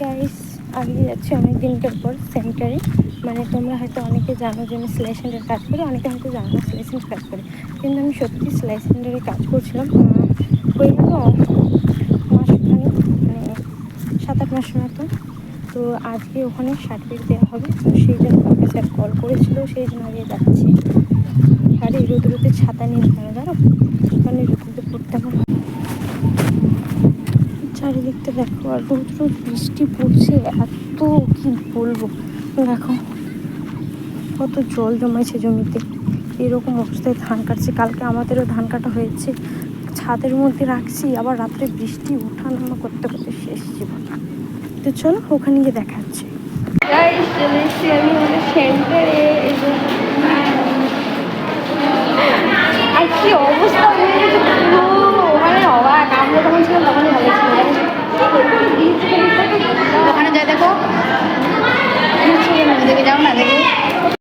Guys, আমি যাচ্ছি অনেক দিনকার পর সেন্টারে। মানে তোমরা হয়তো অনেকে জানো যে আমি সেলাই সেন্টারে কাজ করি, অনেকে হয়তো জানো না সেলাই সেন্টারে কাজ করি, কিন্তু আমি সত্যি সেলাই সেন্টারে কাজ করছিলাম হয়ে গেল মাসখানেক, মানে 7-8 মাসের মতো। তো আজকে ওখানে সার্টিফিকেট দেওয়া হবে, তো সেই জন্য আমাকে স্যার কল করেছিল, সেই জন্য আগে যাচ্ছি। আর এই রোদে ছাতা নিয়ে কেন জানো, কারণ এই রোদে পড়তে আমার চারিদিকটা দেখো, আর রোদ বৃষ্টি পড়ছে এত, কি বলবো। দেখো কত জল জমেছে জমিতে, এরকম অবস্থায় ধান কাটছে। কালকে আমাদেরও ধান কাটা হয়েছে, ছাদের মধ্যে রাখছি, আবার রাত্রে বৃষ্টি ওঠানামা করতে করতে শেষ জীবন। তো চলো ওখানে গিয়ে দেখা যাচ্ছে। চলে এসেছি আমি আমাদের সেন্টারে। আর কি অবস্থা হয়ে গেছে পুরো, মানে অবাক। আমরা তখন ছিলাম তখনই ভালো ছিল।